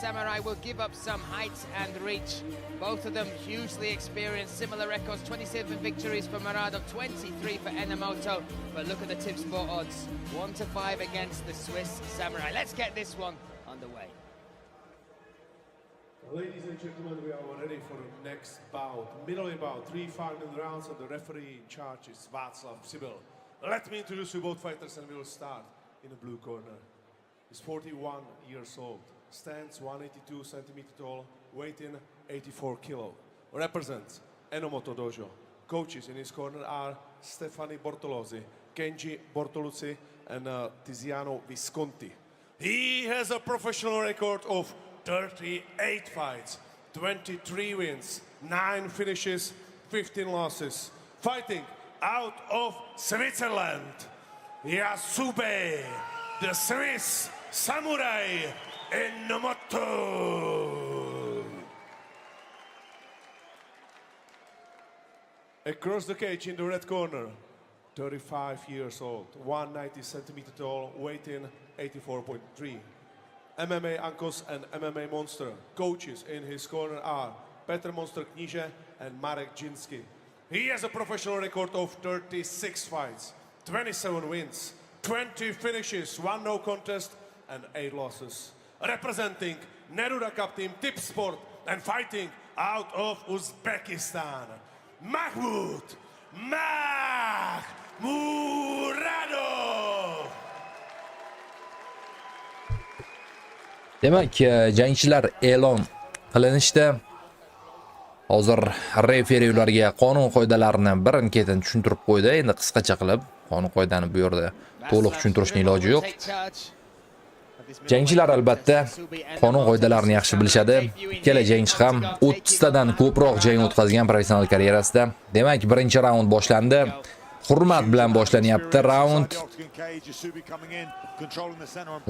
Samurai will give up some height and reach. Both of them hugely experienced, similar records, 27 victories for Muradov, 23 for Enomoto. But look at the tip sport odds, 1-5 against the Swiss Samurai. Let's get this one underway. Ladies and gentlemen, we are ready for the next bout. Middle bout, 3 final rounds, and the referee in charge is Václav Sibyl. Let me introduce you both fighters, and we will start in the blue corner. He's 41 years old, stands 182 centimeters tall, weight in 84 kilo. Represents Enomoto Dojo. Coaches in his corner are Stefani Bortolozzi, Kenji Bortoluzzi, and Tiziano Visconti. He has a professional record of 38 fights, 23 wins, 9 finishes, 15 losses. Fighting out of Switzerland, Yasube, the Swiss Samurai Enomoto. Across the cage in the red corner, 35 years old, 190 centimeters tall, weight in 84.3. MMA Ankos and MMA Monster. Coaches in his corner are Petr Monster Kníže and Marek Jinsky. He has a professional record of 36 fights, 27 wins, 20 finishes, 1 no contest and 8 losses. Representing Neruda Cup team Tip Sport and fighting out of Uzbekistan, Mahmoud Muradov. Demak, jangchilar e'lon qilinishdi. Hozir referi ularga qonun qoidalarini birin-ketin tushuntirib qo'ydi. Endi qisqacha qilib qonun qoidani bu yerda to'liq tushuntirishning iloji yo'q. Jangchilar albatta qonun qoidalarini yaxshi bilishadi. Ikkala jangchi ham 30 tadan ko'proq jang o'tkazgan professional karyerasida. Demak, birinchi raund boshlandi. Hurmat bilan boshlanyapti raund.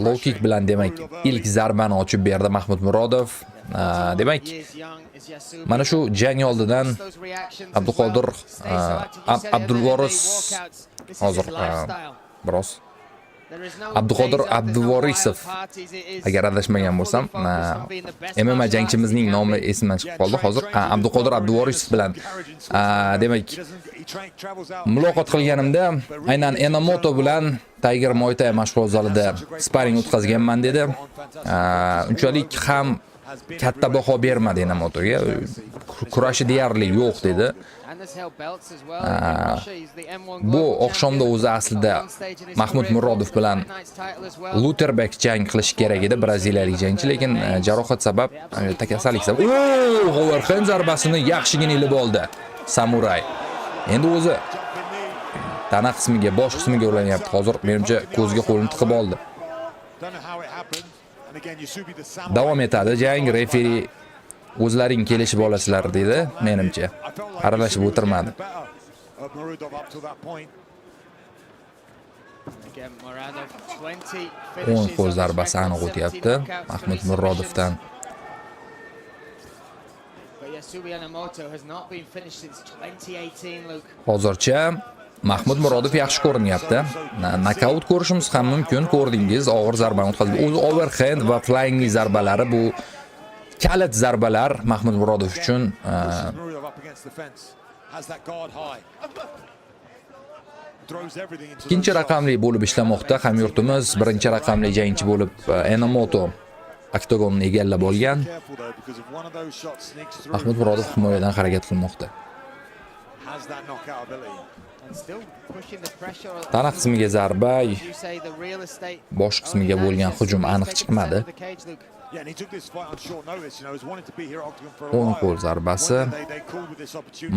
Low kick bilan demak ilk zarbani ochib berdi Mahmud Murodov. Demak, mana shu jang oldidan Abduqodir Abdulvoris hozir biroz Abduqodir Abduvorisov, agar adashmagan bo'lsam, MMA jangchimizning nomi esimdan chiqib qoldi hozir. Abduqodir Abduvorisov bilan demak muloqot qilganimda aynan Enomoto bilan Tiger Muay Thai mashg'ulot zalida sparring o'tkazganman dedi. Unchalik ham katta baho bermadi Enomotoga. Kurashi deyarli yo'q dedi. Bu oqshomda o'zi aslida Mahmud Murodov bilan Luterbeck jang qilish kerak edi, braziliyalik jangchi, lekin jarohat sabab, kasallik sabab overhand zarbasini yaxshigina ilib oldi Samurai. Endi o'zi tana qismiga, bosh qismiga uranyapti. Hozir menimcha ko'zga qo'lini tiqib oldi. Davom etadi jang. Referi o'zlaring kelishib olasizlar dedi, menimcha. Aralashib o'tirmadi. O'ng qo'l zarbasi aniq o'tyapti Mahmud Murodovdan. Hozircha Mahmud Murodov yaxshi ko'rinyapti. Nokaut ko'rishimiz ham mumkin. Ko'rdingiz, og'ir zarbani o'tkazdi. O'zi overhand va flying zarbalari bu kalit zarbalar Mahmud Murodov uchun. Ikkinchi raqamli bo'lib ishlamoqda hamyurtimiz. Birinchi raqamli jangchi bo'lib Enomoto oktagonni egallab olgan. Mahmud Murodov himoyadan harakat qilmoqda. Tana qismiga zarba, bosh qismiga bo'lgan hujum aniq chiqmadi. O'ng qo'l zarbasi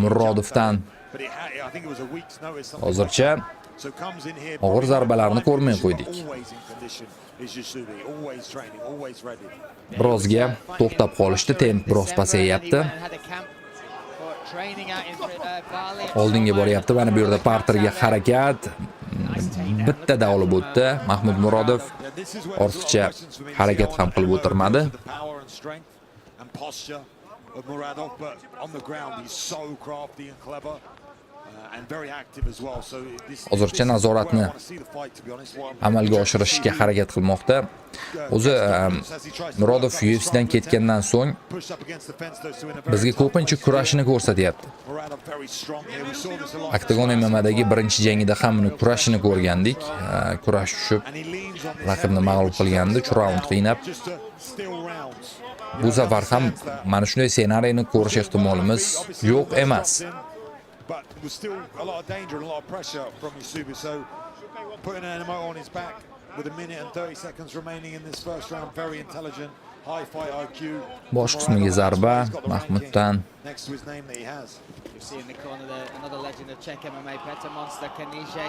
Murodovdan. Hozircha og'ir zarbalarni ko'rmay qo'ydik. Birozga to'xtab qolishdi, temp biroz pasayyapti. Oldinga boryapti. Mana bu yerda parterga harakat. Bittada olib o'tdi Mahmud Murodov. Ortiqcha harakat ham qilib o'tirmadi. Hozircha nazoratni amalga oshirishga harakat qilmoqda. O'zi Murodov UFC'dan ketgandan so'ng bizga ko'pincha kurashini ko'rsatyapti. Octagon MMA'dagi birinchi jangida ham uni kurashini ko'rgandik. Kurash tushib raqibni mag'lub qilgandi, 3 raund qiynab. Bu safar ham mana shunday ssenariyni ko'rish ehtimolimiz yo'q emas. But there was still a lot of danger and a lot of pressure from Yusubi, so putting an MMO on his back with a minute and 30 seconds remaining in this first round, very intelligent, high fight IQ. Bosh qismiga zarba Mahmuddan. Next to his name that he has. You see in the corner there, another legend of Czech MMA, Petr Monster Kanije.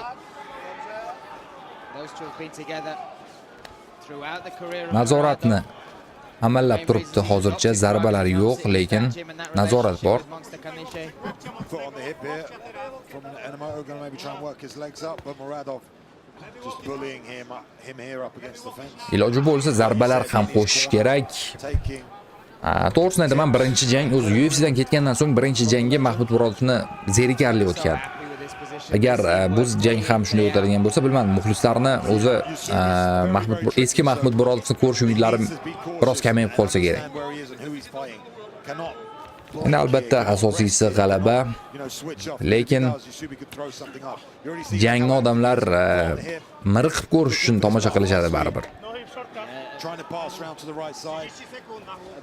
Those two have been together throughout the career of Nazoratni amallab turibdi. Hozircha zarbalar yo'q, lekin nazorat bor. Foot on the hip here from Enomoto, going to maybe try and work his legs up, but Muradov just bullying him here up against the fence. Iloji bo'lsa zarbalar ham qo'shish kerak. Taking To'g'risini aytaman, birinchi jang o'zi UFC'dan ketgandan so'ng birinchi jangga Mahmud Murodovni zerikarli o'tgan. Agar bu jang ham shunday o'tadigan bo'lsa, bilmadim, muxlislarni o'zi eski Mahmud Murodovni ko'rish umidlari biroz kamayib qolsa kerak. Endi albatta asosiysi g'alaba, lekin jangni odamlar miriqib ko'rish uchun tomosha qilishadi baribir. trying to pass around to the right side.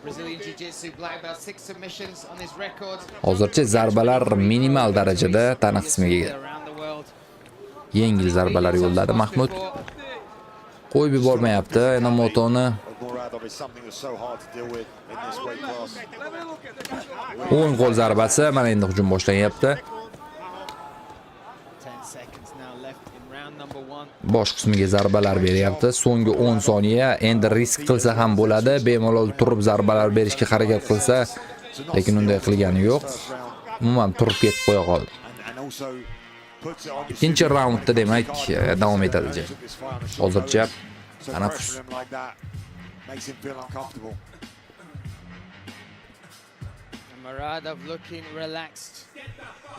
Brazilian Jiu-Jitsu black belt, 6 submissions on his record. Hozircha zarbalar minimal darajada tana qismiga yengil zarbalar yo'lladi Mahmud. Qo'yib yubormayapti Enomotoni. Muradov is something that's so hard to deal with in this weight class. O'ng qo'l zarbasi mana endi hujum boshlanyapti. 10 seconds now left in round number 1. Bosh qismiga zarbalar beryapti. So'nggi 10 soniya. Endi risk qilsa ham bo'ladi. Bemalol turib zarbalar berishga harakat qilsa, lekin unday qilgani yo'q. Umuman turib ketib qo'ya qoldi. Ikkinchi raundda demak davom etadi jang. Hozircha tanaffus. Makes him feel uncomfortable. Muradov looking relaxed.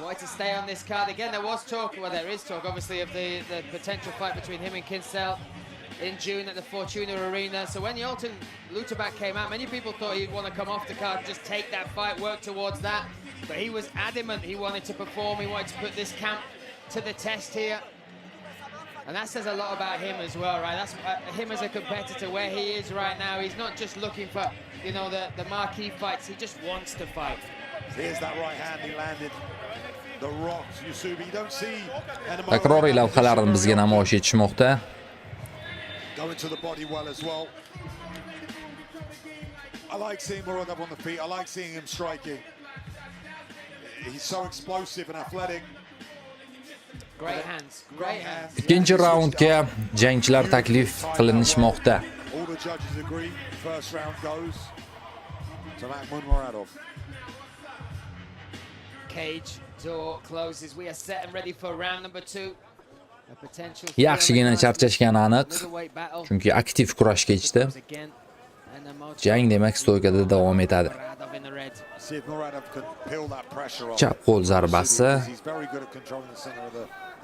Wanted to stay on this card again. There was talk, well, there is talk, obviously, of the potential fight between him and Kinsel in June at the Fortuna Arena. So when Yolton Lutabak came out, many people thought he'd want to come off the card, just take that fight, work towards that. But he was adamant he wanted to perform. He wanted to put this camp to the test here. And that says a lot about him as well, right? That's him as a competitor, where he is right now. He's not just looking for, you know, the marquee fights. He just wants to fight. Here's that right hand he landed. The rocks, Yusubi. You don't see Takroriy lavhalarni bizga namoyish etishmoqda. going to the body well as well. I like seeing Muradov on the feet. I like seeing him striking. He's so explosive and athletic. Great hands, great hands. Ikkinchi raundga jangchilar taklif qilinishmoqda. All the judges agree. First round goes to Mahmud Muradov. Cage door closes. We are set and ready for round number 2. A potential Yaxshigina charchashgani aniq, middleweight battle. chunki aktiv kurash kechdi. Again, Enomoto. Jang demak stoykada davom etadi. Muradov in the red. See if Muradov can peel that pressure off. Chap qo'l zarbasi, He's very good at controlling the center of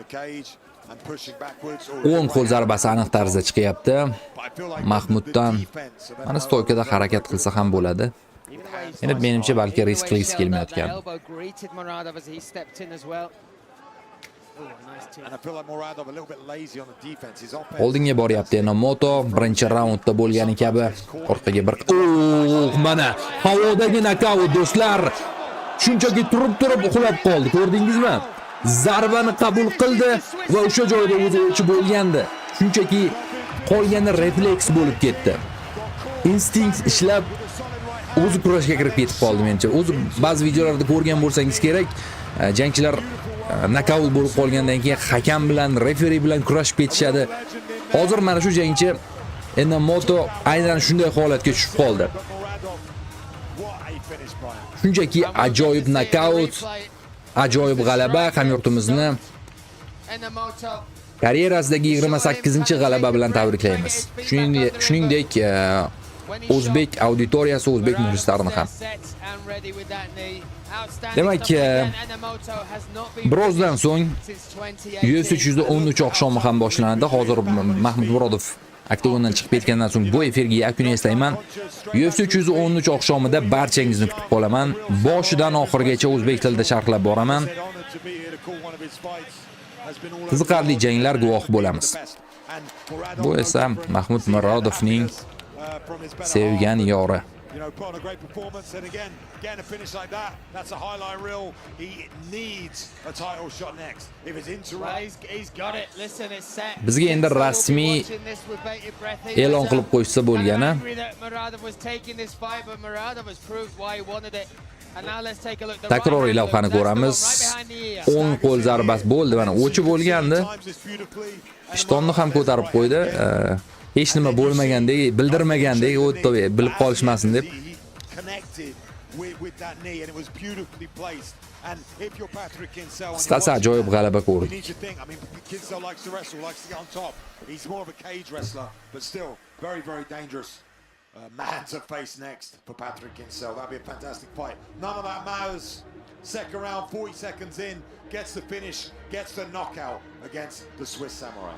the cage and pushing backwards. o'ng qo'l zarbasi aniq tarzda chiqyapti. But I feel like Mahmuddan the defense of mana Enomoto stoykada harakat qilsa ham bo'ladi. Even the way he's Endi menimcha balki even the risk way he qilgisi held up that kelmayotgan. elbow greeted Muradov as he stepped in as well. Oh, nice too. and I feel like Muradov a little bit lazy on the defense. His offense. Oldinga boryapti Enomoto, birinchi raundda bo'lgani kabi orqaga bir mana havodagi nokaut do'stlar. Shunchaki turib uxlab qoldi. Ko'rdingizmi? Zarbani qabul qildi va o'sha joyda o'zi bo'lgandi. Shunchaki qolgani refleks bo'lib ketdi. Instinkt ishlab o'zi kurashga kirib ketib qoldi menimcha. O'zi ba'zi videolarda ko'rgan bo'lsangiz kerak, jangchilar nokaut bo'lib qolgandan keyin hakam bilan, referi bilan kurashib ketishadi. Hozir mana shu jangchi Enomoto aynan shunday holatga tushib qoldi. What a finish by him. Shunchaki ajoyib nokaut, ajoyib g'alaba hamyurtimizni Enomoto. karyerasidagi 28-g'alaba bilan tabriklaymiz. Shuningdek, o'zbek auditoriyasi, o'zbek muxlislarini ham. Demak, birozdan so'ng UFC 313 oqshomi ham boshlanadi. Hozir Mahmud Murodov oktagondan chiqib ketgandan so'ng bu efirga yakun yasayman. UFC 313 oqshomida barchangizni kutib qolaman. Boshidan oxirigacha o'zbek tilida sharhlab boraman. Qiziqarli janglar guvohi bo'lamiz. Bu esa Mahmud Murodovning sevgan yori. You know, put on a great performance, and again, getting a finish like that, that's a highlight reel. He needs a title shot next. If it's into He's got it. Listen, it's set. Bizga endi rasmiy e'lon qilib qo'ysa bo'lgani. Takroriy lavhani ko'ramiz. 10 qo'l zarbasi bo'ldi, mana o'chib bo'lgandi. Ishtonni ham ko'tarib qo'ydi. Hech nima bo'lmagandek, bildirmagandek, o'tda bilib qolishmasin deb. Qisqasi ajoyib g'alaba ko'rdik. Man to face next for Patrick Kinsella. That'd be a fantastic fight. None of that matters. Second round, 40 seconds in, gets the finish, gets the knockout against the Swiss Samurai.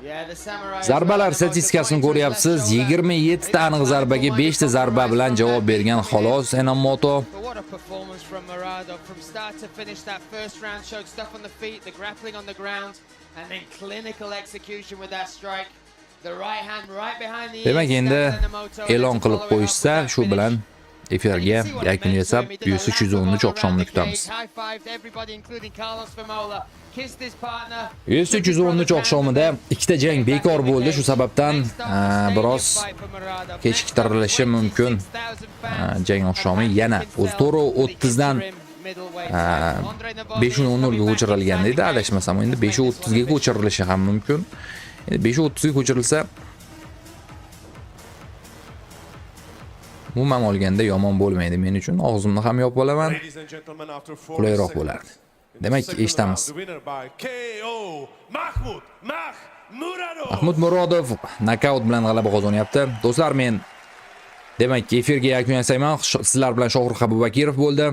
Zarbalar statistikasini ko'ryapsiz. 27 ta aniq zarbaga 5 ta zarba bilan javob bergan xolos Enomoto. What a performance from Muradov from start to finish. That first round showed stuff on the feet, the grappling on the ground, and then clinical execution with that strike. The right hand right behind the ear. Demak, endi e'lon qilib qo'yishsa, shu bilan efirga yakun yasab, UFC 313 oqshomini kutamiz. UFC 313 oqshomida ikkita jang bekor bo'ldi, shu sababdan biroz kechiktirilishi mumkin. Jang oqshomi yana o'z 4:30 dan 5:00 ga ko'chirilgan edi, adashmasam. Endi 5:30 ga ko'chirilishi ham mumkin. 5:30 ga ko'chirilsa umuman olganda yomon bo'lmaydi men uchun. Og'zimni ham yopib olaman. Qulayroq bo'lardi. Demak, eshitamiz. Mahmud Murodov nokaut bilan g'alaba qozonyapti. Do'stlar, men demak efirga yakun yasayman. Sizlar bilan Shohrux Abubakirov bo'ldi.